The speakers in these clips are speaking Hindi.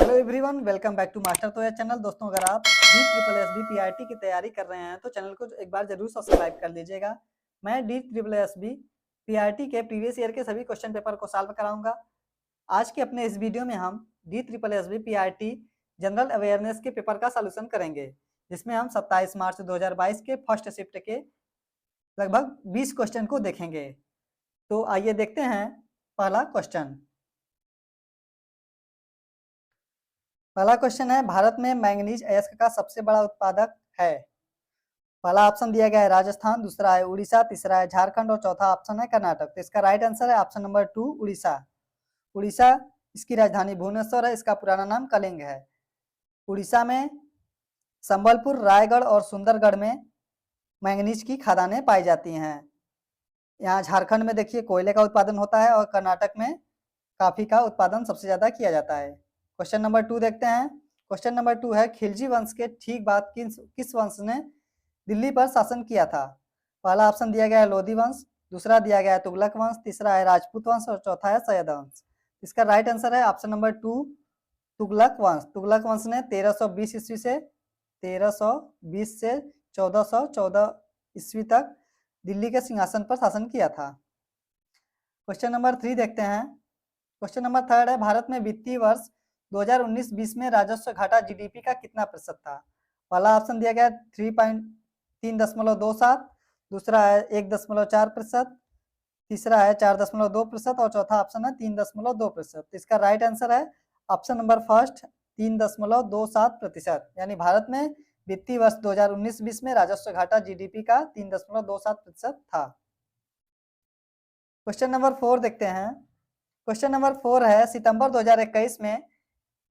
Hello everyone, welcome back to master तो चैनल। दोस्तों, अगर आप DSSB PRT की तैयारी कर रहे हैं तो चैनल को एक बार जरूर सब्सक्राइब कर लीजिएगा। मैं DSSB PRT के प्रीवियस ईयर के सभी क्वेश्चन पेपर को सॉल्व कराऊंगा। आज के अपने इस वीडियो में हम DSSB PRT जनरल अवेयरनेस के पेपर का सॉल्यूशन करेंगे, जिसमें हम 27 मार्च 2022 के फर्स्ट शिफ्ट के लगभग 20 क्वेश्चन को देखेंगे। तो आइए देखते हैं पहला क्वेश्चन। पहला क्वेश्चन है, भारत में मैंगनीज अयस्क का सबसे बड़ा उत्पादक है। पहला ऑप्शन दिया गया है राजस्थान, दूसरा है उड़ीसा, तीसरा है झारखंड और चौथा ऑप्शन है कर्नाटक। तो इसका राइट आंसर है ऑप्शन नंबर 2, उड़ीसा। उड़ीसा, इसकी राजधानी भुवनेश्वर है, इसका पुराना नाम कलिंग है। उड़ीसा में संबलपुर, रायगढ़ और सुंदरगढ़ में मैंगनीज की खदानें पाई जाती हैं। यहाँ झारखंड में देखिए कोयले का उत्पादन होता है और कर्नाटक में कॉफी का उत्पादन सबसे ज्यादा किया जाता है। क्वेश्चन नंबर 2 देखते हैं। क्वेश्चन नंबर 2 है, खिलजी वंश के ठीक बाद किस वंश ने दिल्ली पर शासन किया था। पहला ऑप्शन दिया गया है लोधी वंश, दूसरा दिया गया है तुगलक वंश, तीसरा है राजपूत वंश और चौथा है सैयद वंश। इसका राइट आंसर है ऑप्शन नंबर 2, तुगलक वंश। तुगलक वंश ने 1320 ईस्वी से 1414 ईस्वी तक दिल्ली के सिंहासन पर शासन किया था। क्वेश्चन नंबर 3 देखते हैं। क्वेश्चन नंबर 3 है, भारत में वित्तीय वर्ष 2019-20 में राजस्व घाटा जीडीपी का कितना प्रतिशत था। पहला ऑप्शन दिया गया 3.27, दूसरा है 1.4%, तीसरा है 4.2% और चौथा ऑप्शन है 3.2%। इसका राइट आंसर है ऑप्शन नंबर फर्स्ट, 3.27%। यानी भारत में वित्तीय वर्ष 2019-20 में राजस्व घाटा जीडीपी का 3.27% था। क्वेश्चन नंबर 4 देखते हैं। क्वेश्चन नंबर 4 है, सितंबर 2021 में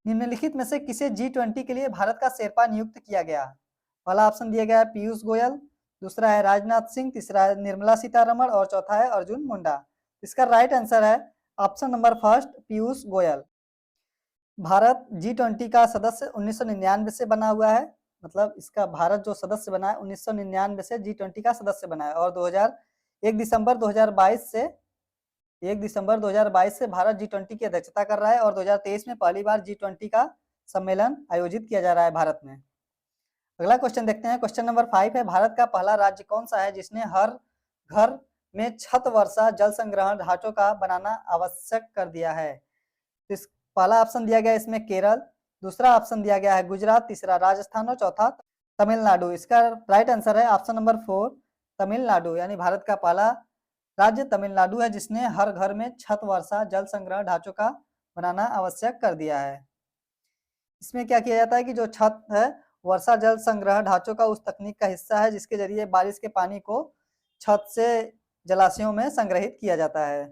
निम्नलिखित में से किसे G20 के लिए भारत का शेरपा नियुक्त किया गया। पहला ऑप्शन दिया गया है पीयूष गोयल, दूसरा है राजनाथ सिंह, तीसरा है निर्मला सीतारमण और चौथा है अर्जुन मुंडा। इसका राइट आंसर है option number first, Piyush Goyal. Bharat G20 का सदस्य 1999 से बना हुआ है। मतलब इसका भारत जो सदस्य बना है 1999 से G20 का सदस्य बना है और 1 दिसंबर 2022 से भारत G20 की अध्यक्षता कर रहा है और 2023 में पहली बार G20 का सम्मेलन आयोजित किया जा रहा है भारत में। अगला क्वेश्चन देखते हैं। क्वेश्चन नंबर 5 है, भारत का पहला राज्य कौन सा है जिसने हर घर में छत वर्षा जल संग्रहण ढांचों का बनाना आवश्यक कर दिया है। इस पहला ऑप्शन दिया गया इसमें केरल, दूसरा ऑप्शन दिया गया है गुजरात, तीसरा राजस्थान और चौथा तमिलनाडु। इसका राइट आंसर है ऑप्शन नंबर 4, तमिलनाडु। यानी भारत का पहला राज्य तमिलनाडु है जिसने हर घर में छत वर्षा जल संग्रह ढांचों का बनाना आवश्यक कर दिया है। इसमें क्या किया जाता है कि जो छत है वर्षा जल संग्रह ढांचों का उस तकनीक का हिस्सा है जिसके जरिए बारिश के पानी को छत से जलाशयों में संग्रहित किया जाता है।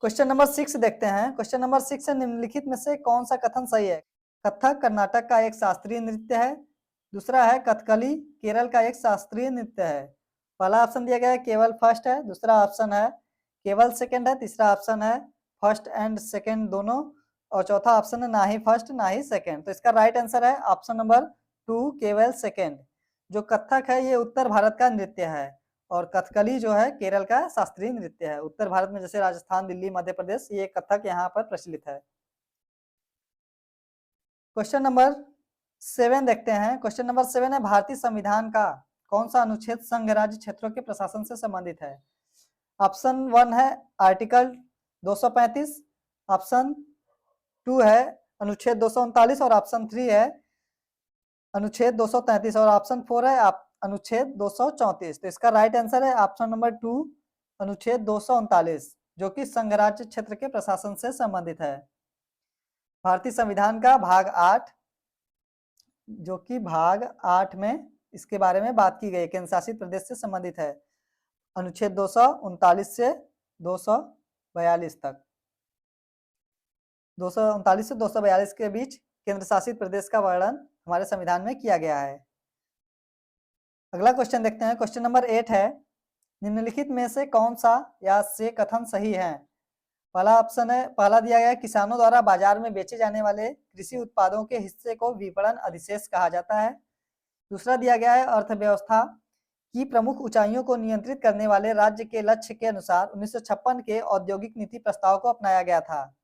क्वेश्चन नंबर 6 देखते हैं। क्वेश्चन नंबर 6 है, निम्नलिखित में से कौन सा कथन सही है। कथक कर्नाटक का एक शास्त्रीय नृत्य है, दूसरा है कथकली केरल का एक शास्त्रीय नृत्य है। पहला ऑप्शन दिया गया है केवल फर्स्ट है, दूसरा ऑप्शन है केवल सेकंड है, तीसरा ऑप्शन है फर्स्ट एंड सेकंड दोनों और चौथा ऑप्शन है ना ही फर्स्ट ना ही सेकंड। तो इसका राइट आंसर है ऑप्शन नंबर 2, केवल सेकंड। जो कथक है ये उत्तर भारत का नृत्य है और कथकली जो है केरल का शास्त्रीय नृत्य है। उत्तर भारत में जैसे राजस्थान, दिल्ली, मध्य प्रदेश, ये कथक यहाँ पर प्रचलित है। क्वेश्चन नंबर 7 देखते हैं। क्वेश्चन नंबर 7 है, भारतीय संविधान का कौन सा अनुच्छेद संघ राज्य क्षेत्रों के प्रशासन से संबंधित है। ऑप्शन 1 है आर्टिकल 235, ऑप्शन 2 है अनुच्छेद 239 और ऑप्शन 3 है अनुच्छेद 233 और ऑप्शन 4 है अनुच्छेद 234। तो इसका राइट आंसर है ऑप्शन नंबर 2, अनुच्छेद 239, जो कि संघ राज्य क्षेत्र के प्रशासन से संबंधित है। भारतीय संविधान का भाग 8, जो कि भाग 8 में इसके बारे में बात की गई, केंद्र शासित प्रदेश से संबंधित है। अनुच्छेद 239 से 242 तक, 239 से 242 के बीच केंद्र शासित प्रदेश का वर्णन हमारे संविधान में किया गया है। अगला क्वेश्चन देखते हैं। क्वेश्चन नंबर 8 है, निम्नलिखित में से कौन सा या से कथन सही है। पहला ऑप्शन है, पहला दिया गया है किसानों द्वारा बाजार में बेचे जाने वाले कृषि उत्पादों के हिस्से को विपणन अधिशेष कहा जाता है। दूसरा दिया गया है अर्थव्यवस्था की प्रमुख ऊंचाइयों को नियंत्रित करने वाले राज्य के लक्ष्य के अनुसार 1956 के औद्योगिक नीति प्रस्ताव को अपनाया गया था।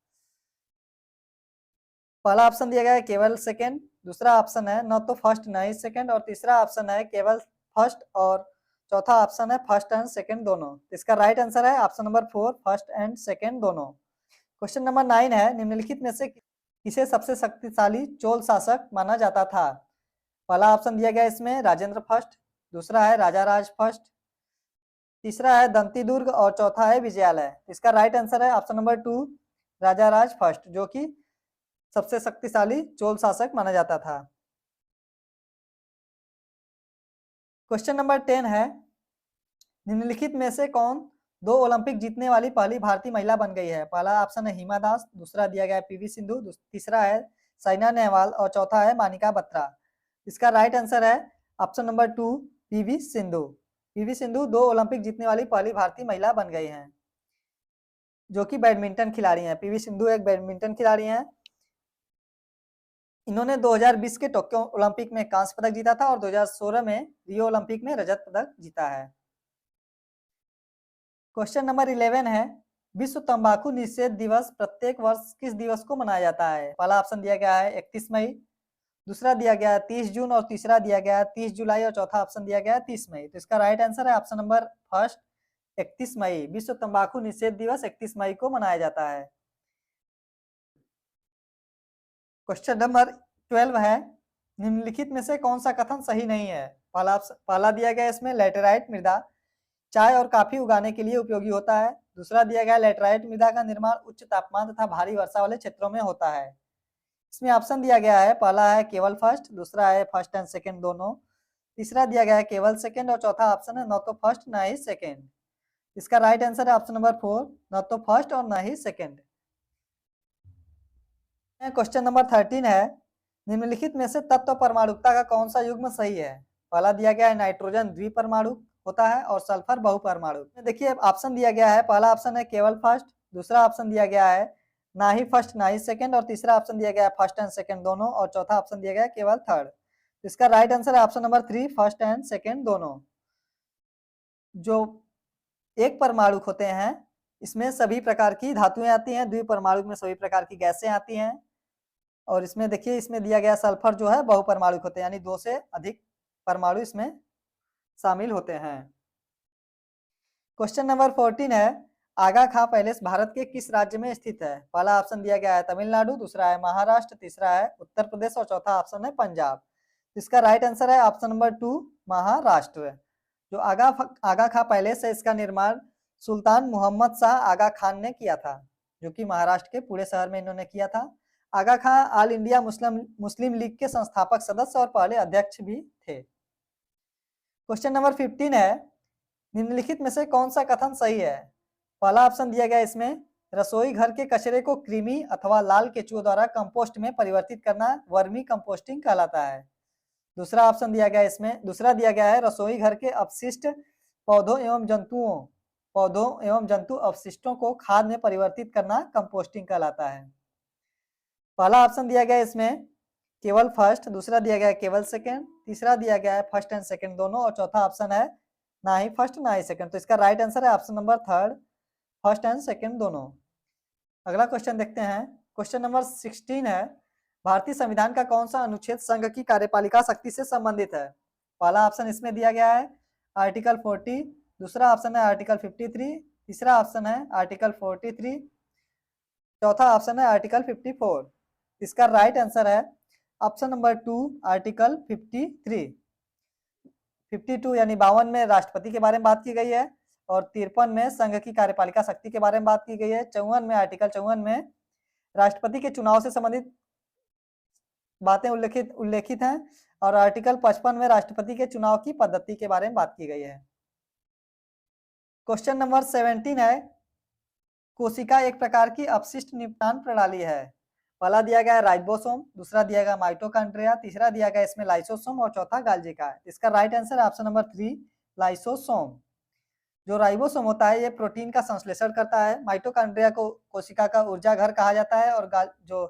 पहला ऑप्शन दिया गया है केवल सेकंड, दूसरा ऑप्शन है न तो फर्स्ट न ही सेकंड, और तीसरा ऑप्शन है केवल फर्स्ट, और चौथा ऑप्शन है फर्स्ट एंड सेकंड दोनों। इसका राइट आंसर है option number 4, first and second दोनों। क्वेश्चन नंबर 9 है, निम्नलिखित में से किसे सबसे शक्तिशाली चोल शासक माना जाता था? पहला ऑप्शन दिया गया इसमें राजेंद्र फर्स्ट, दूसरा है राजा राज फर्स्ट, तीसरा है दंती दुर्ग, और चौथा है विजयालय। इसका राइट आंसर है ऑप्शन नंबर 2, राजा राज फर्स्ट, जो कि सबसे शक्तिशाली चोल शासक माना जाता था। क्वेश्चन नंबर 10 है, निम्नलिखित में से कौन 2 ओलंपिक जीतने वाली पहली भारतीय महिला बन गई है? पहला ऑप्शन है हिमा दास, दूसरा दिया गया है पीवी सिंधु, तीसरा है साइना नेहवाल, और चौथा है मानिका बत्रा। इसका राइट आंसर है option number 2, PV Sindhu. PV Sindhu 2 Olympic जीतने वाली पहली भारतीय महिला बन गई हैं, जो कि बैडमिंटन खिलाड़ी हैं। पीवी सिंधु एक बैडमिंटन खिलाड़ी हैं। इन्होंने 2020 के टोक्यो ओलंपिक में कांस्य पदक जीता था और 2016 में रियो ओलंपिक में रजत पदक जीता है। क्वेश्चन नंबर 11 है, विश्व तंबाकू निषेध दिवस प्रत्येक वर्ष किस दिवस को मनाया जाता है? पहला ऑप्शन दिया गया है 31 मई, दूसरा दिया गया है 30 जून, और तीसरा दिया गया है 30 जुलाई, और चौथा ऑप्शन दिया गया है 30 मई। तो इसका राइट आंसर है ऑप्शन नंबर फर्स्ट, 31 मई। विश्व तंबाकू निषेध दिवस 31 मई को मनाया जाता है। क्वेश्चन नंबर 12 है, निम्नलिखित में से कौन सा कथन सही नहीं है? पहला दिया गया इसमें लैटेराइट मृदा चाय और काफी उगाने के लिए उपयोगी होता है। दूसरा दिया गया लैटेराइट मृदा का निर्माण उच्च तापमान तथा भारी वर्षा वाले क्षेत्रों में होता है। इसमें ऑप्शन दिया गया है, पहला है केवल फर्स्ट, दूसरा है फर्स्ट एंड सेकंड दोनों, तीसरा दिया गया है केवल सेकंड, और चौथा ऑप्शन है न तो फर्स्ट न ही सेकंड। इसका राइट आंसर है ऑप्शन नंबर 4, न तो फर्स्ट और न ही सेकंड। क्वेश्चन नंबर 13 है, निम्नलिखित में से तत्व परमाणुकता का कौन सा युग्म सही है? पहला दिया गया है नाइट्रोजन द्विपरमाणु होता है और सल्फर बहुपरमाणु। देखिए ऑप्शन दिया गया है, पहला ऑप्शन है केवल फर्स्ट, दूसरा ऑप्शन दिया गया है ना ही फर्स्ट ना ही सेकंड, और तीसरा ऑप्शन दिया गया है फर्स्ट एंड सेकंड दोनों, और चौथा ऑप्शन दिया गया है केवल थर्ड। इसका राइट आंसर है option number 3, first and second दोनों। जो एक परमाणु होते हैं इसमें सभी प्रकार की धातुएं आती हैं, द्विपरमाणु में सभी प्रकार की गैसें आती हैं, और इसमें देखिए इसमें दिया गया सल्फर जो है बहुपरमाणु होते हैं, यानी 2 से अधिक परमाणु इसमें शामिल होते हैं। क्वेश्चन नंबर 14 है, आगा खां पैलेस भारत के किस राज्य में स्थित है? पहला ऑप्शन दिया गया है तमिलनाडु, दूसरा है महाराष्ट्र, तीसरा है उत्तर प्रदेश, और चौथा ऑप्शन है पंजाब। इसका राइट आंसर है ऑप्शन नंबर 2, महाराष्ट्र। जो आगा खां पैलेस है इसका निर्माण सुल्तान मोहम्मद शाह आगा खान ने किया था, जो कि महाराष्ट्र के पुणे शहर में इन्होंने किया था। आगा खां ऑल इंडिया मुस्लिम लीग के संस्थापक सदस्य और पहले अध्यक्ष भी थे। क्वेश्चन नंबर 15 है, निम्नलिखित में से कौन सा कथन सही है? पहला ऑप्शन दिया गया इसमें रसोई घर के कचरे को कृमि अथवा लाल केचुओं द्वारा कंपोस्ट में परिवर्तित करना वर्मी कंपोस्टिंग कहलाता है। दूसरा ऑप्शन दिया गया इसमें, दूसरा दिया गया है रसोई घर के अपशिष्ट पौधों एवं जंतु अपशिष्टों को खाद में परिवर्तित करना कंपोस्टिंग कहलाता है। पहला ऑप्शन दिया गया इसमें केवल फर्स्ट, दूसरा दिया गया केवल सेकंड, तीसरा दिया गया है फर्स्ट एंड सेकंड दोनों, और चौथा ऑप्शन है ना ही फर्स्ट ना ही सेकंड। तो इसका राइट आंसर है option number 3, first and second दोनों। अगला क्वेश्चन देखते हैं। क्वेश्चन नंबर 16 है, भारतीय संविधान का कौन सा अनुच्छेद संघ की कार्यपालिका शक्ति से संबंधित है? पहला ऑप्शन इसमें दिया गया है आर्टिकल 40, दूसरा ऑप्शन है आर्टिकल 53, तीसरा ऑप्शन है आर्टिकल 43, चौथा ऑप्शन है आर्टिकल 54। इसका राइट आंसर है ऑप्शन नंबर 2, आर्टिकल 53। 52 यानी 52 में राष्ट्रपति के बारे में बात की गई है, और 53 में संघ की कार्यपालिका शक्ति के बारे में बात की गई है। 54 में आर्टिकल 54 में राष्ट्रपति के चुनाव से संबंधित बातें उल्लेखित हैं, और आर्टिकल 55 में राष्ट्रपति के चुनाव की पद्धति के बारे में बात की गई है। क्वेश्चन नंबर 17 है, कोशिका एक प्रकार की अपशिष्ट निपटान प्रणाली है। पहला दिया गया है राइबोसोम, दूसरा दिया गया माइटोकॉन्ड्रिया, तीसरा दिया गया इसमें लाइसोसोम, और चौथा गाल्जी का है। इसका राइट आंसर है ऑप्शन नंबर 3, लाइसोसोम। जो राइबोसोम होता है ये प्रोटीन का संश्लेषण करता है। माइटोकॉन्ड्रिया को कोशिका का ऊर्जा घर कहा जाता है, और जो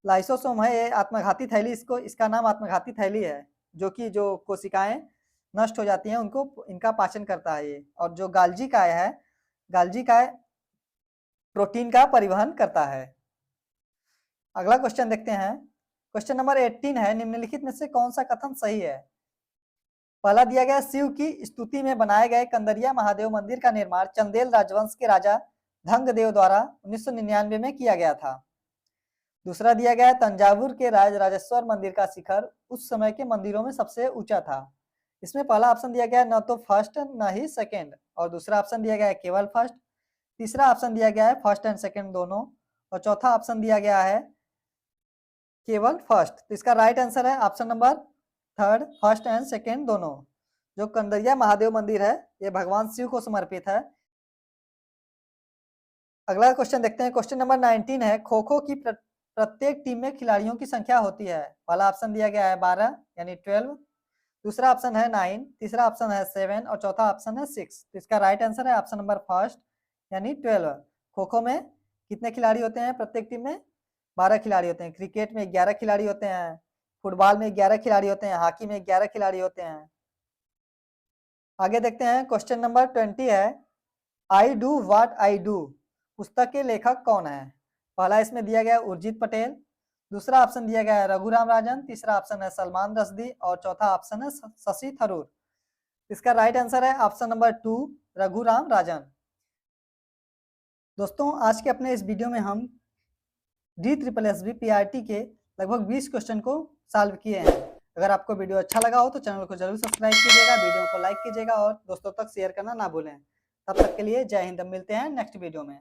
लाइसोसोम है ये आत्मघाती थैली, इसका नाम आत्मघाती थैली है, जो कि जो कोशिकाएं नष्ट हो जाती हैं उनको इनका पाचन करता है ये। और जो गाल्जी काय प्रोटीन का परिवहन करता है। अगला क्वेश्चन देखते हैं। क्वेश्चन नंबर 18 है, निम्नलिखित में से कौन सा कथन सही है? पहला दिया गया, शिव की स्तुति में बनाए गए कंदरिया महादेव मंदिर का निर्माण चंदेल राजवंश के राजा धंगदेव द्वारा 1999 में किया गया था। दूसरा दिया गया, तंजावुर के राज राजेश्वर मंदिर का शिखर उस समय के मंदिरों में सबसे ऊंचा था। इसमें पहला ऑप्शन दिया गया न तो फर्स्ट न ही सेकंड, और दूसरा ऑप्शन दिया गया है केवल फर्स्ट। तीसरा ऑप्शन दिया गया है फर्स्ट एंड सेकंड दोनों, और चौथा ऑप्शन दिया गया है केवल फर्स्ट। तो इसका राइट आंसर है option number third, first and second दोनों। जो कंदरिया महादेव मंदिर है ये भगवान शिव को समर्पित है। अगला क्वेश्चन देखते हैं। क्वेश्चन नंबर 19 है, खो खो की प्रत्येक टीम में खिलाड़ियों की संख्या होती है। पहला ऑप्शन दिया गया है 12 यानी 12, दूसरा ऑप्शन है 9, तीसरा ऑप्शन है 7 और चौथा ऑप्शन है 6। तो इसका राइट आंसर है ऑप्शन नंबर फर्स्ट यानी 12। खो खो में कितने खिलाड़ी होते हैं? प्रत्येक टीम में 12 खिलाड़ी होते हैं। क्रिकेट में 11 खिलाड़ी होते हैं, फुटबॉल में 11 खिलाड़ी होते हैं, हॉकी में 11 खिलाड़ी होते हैं। आगे देखते हैं। क्वेश्चन नंबर 20 है, I do what I do पुस्तक के लेखक कौन है? पहला इसमें दिया गया उर्जित पटेल, दूसरा ऑप्शन दिया गया है रघुराम राजन, तीसरा ऑप्शन है सलमान रश्दी और चौथा ऑप्शन है शशि थरूर। इसका राइट आंसर है ऑप्शन नंबर 2, रघुराम राजन। दोस्तों आज के अपने इस वीडियो में हम DSSB PRT के लगभग 20 क्वेश्चन को सॉल्व किए हैं। अगर आपको वीडियो अच्छा लगा हो तो चैनल को जरूर सब्सक्राइब कीजिएगा, वीडियो को लाइक कीजिएगा और दोस्तों तक शेयर करना ना भूलें। तब तक के लिए जय हिंद, मिलते हैं नेक्स्ट वीडियो में।